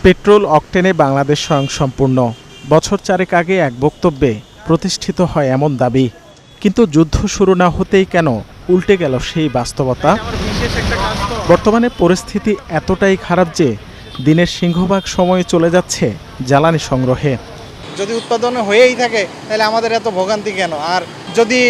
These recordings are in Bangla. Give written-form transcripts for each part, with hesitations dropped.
পেট্রোল অকটেনে বাংলাদেশ স্বয়ংসম্পূর্ণ। বছর চারেক আগে এক বক্তব্যে প্রতিষ্ঠিত হয় এমন দাবি, কিন্তু যুদ্ধ শুরু না হতেই কেন উল্টে গেল সেই বাস্তবতা? বর্তমানে পরিস্থিতি এতটাই খারাপ যে দিনের সিংহভাগ সময় চলে যাচ্ছে জ্বালানি সংগ্রহে। যদি উৎপাদন হয়েই থাকে তাহলে আমাদের এত ভোগান্তি কেন? আর যদি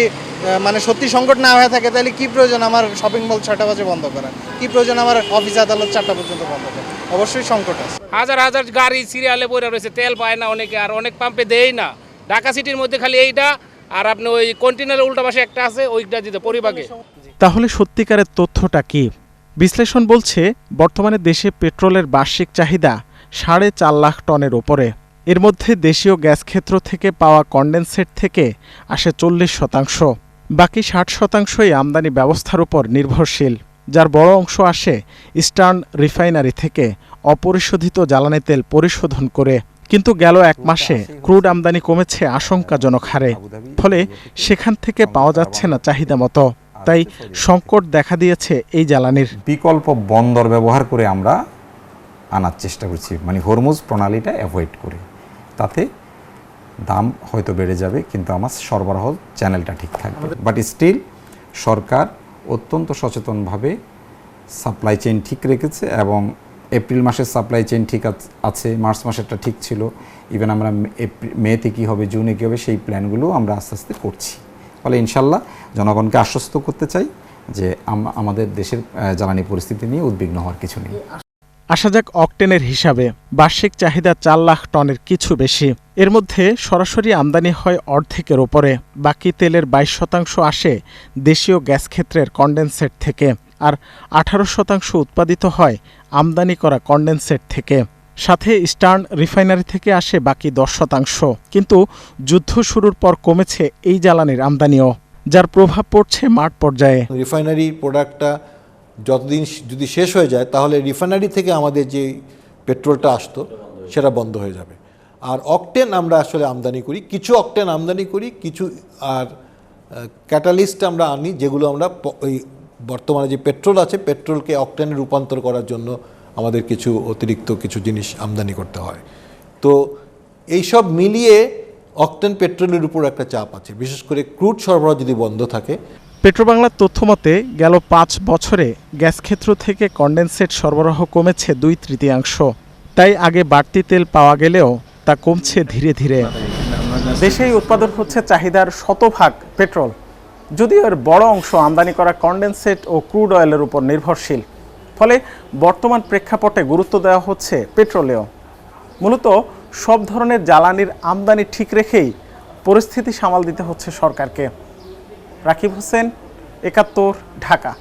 সত্যি সংকট না হয়ে থাকে তাহলে কি প্রয়োজন আমার শপিং মল 6টা বাজে বন্ধ করা? কি প্রয়োজন আমার অফিস আদালত 4টা পর্যন্ত বন্ধ করা? অবশ্যই সংকট আছে। হাজার হাজার গাড়ি সিরিয়ালে পড়ে রয়েছে, তেল পায় না অনেকে, আর অনেক পাম্পে দেয় না। ঢাকা সিটির মধ্যে খালি এইটা, আর আপনি ওই কন্টেনারের উল্টা পাশে একটা আছে, ওইটা দিতে পরিবাগে। তাহলে সত্যিকারের তথ্যটা কি? বিশ্লেষণ বলছে বর্তমানে দেশে পেট্রোলের বার্ষিক চাহিদা 4.5 লাখ টনের ওপরে। এর মধ্যে দেশীয় গ্যাস ক্ষেত্র থেকে পাওয়া কনডেনসেট থেকে আসে 40%, বাকি 60%ই আমদানি ব্যবস্থার উপর নির্ভরশীল, যার বড় অংশ আসে ইস্টার্ন রিফাইনারি থেকে অপরিশোধিত জ্বালানি তেল পরিশোধন করে। কিন্তু গেল এক মাসে ক্রুড আমদানি কমেছে আশঙ্কাজনক হারে, ফলে সেখান থেকে পাওয়া যাচ্ছে না চাহিদা মতো। তাই সংকট দেখা দিয়েছে এই জ্বালানির। বিকল্প বন্দর ব্যবহার করে আমরা আনার চেষ্টা করছি, হরমুজ প্রণালীটা অ্যাভয়েড করে। তাতে দাম হয়তো বেড়ে যাবে, কিন্তু আমার সরবরাহ চ্যানেলটা ঠিক থাকবে। বাট স্টিল সরকার অত্যন্ত সচেতনভাবে সাপ্লাই চেইন ঠিক রেখেছে, এবং এপ্রিল মাসের সাপ্লাই চেইন ঠিক আছে, মার্চ মাসেরটা ঠিক ছিল। ইভেন আমরা মেতে কী হবে, জুনে কী হবে, সেই প্ল্যানগুলো আমরা আস্তে আস্তে করছি। ফলে ইনশাল্লাহ জনগণকে আশ্বস্ত করতে চাই যে আমাদের দেশের জ্বালানি পরিস্থিতি নিয়ে উদ্বিগ্ন হওয়ার কিছু নেই। আসা যাক অকটেনের হিসাবে। বার্ষিক চাহিদা 4 লাখ টনের কিছু বেশি। এর মধ্যে সরাসরি আমদানি হয় অর্ধেকের ওপরে। বাকি তেলের 22% আসে দেশীয় গ্যাস ক্ষেত্রের কনডেনসেট থেকে, আর 18% উৎপাদিত হয় আমদানি করা কনডেনসেট থেকে। সাথে ইস্টার্ন রিফাইনারি থেকে আসে বাকি 10%। কিন্তু যুদ্ধ শুরুর পর কমেছে এই জ্বালানির আমদানিও, যার প্রভাব পড়ছে মাঠ পর্যায়ে। রিফাইনারি প্রোডাক্টটা যতদিন যদি শেষ হয়ে যায়, তাহলে রিফাইনারি থেকে আমাদের যে পেট্রোলটা আসতো সেটা বন্ধ হয়ে যাবে। আর অকটেন আমরা আসলে আমদানি করি, কিছু অকটেন আমদানি করি, কিছু আর ক্যাটালিস্ট আমরা আনি, যেগুলো আমরা ওই বর্তমানে যে পেট্রোল আছে পেট্রোলকে অকটেনে রূপান্তর করার জন্য আমাদের কিছু অতিরিক্ত কিছু জিনিস আমদানি করতে হয়। তো এইসব মিলিয়ে অকটেন পেট্রোলের উপর একটা চাপ আছে, বিশেষ করে ক্রুড সরবরাহ যদি বন্ধ থাকে। পেট্রোবাংলার তথ্যমতে গেল 5 বছরে গ্যাস ক্ষেত্র থেকে কনডেনসেট সরবরাহ কমেছে 2/3। তাই আগে বাড়তি তেল পাওয়া গেলেও তা কমছে ধীরে ধীরে। দেশেই উৎপাদন হচ্ছে চাহিদার 100% পেট্রোল, যদিও এর বড় অংশ আমদানি করা কনডেনসেট ও ক্রুড অয়েলের উপর নির্ভরশীল। ফলে বর্তমান প্রেক্ষাপটে গুরুত্ব দেওয়া হচ্ছে পেট্রোলেও। মূলত সব ধরনের জ্বালানির আমদানি ঠিক রেখেই পরিস্থিতি সামাল দিতে হচ্ছে সরকারকে। রাকিব হোসেন, 71, ঢাকা।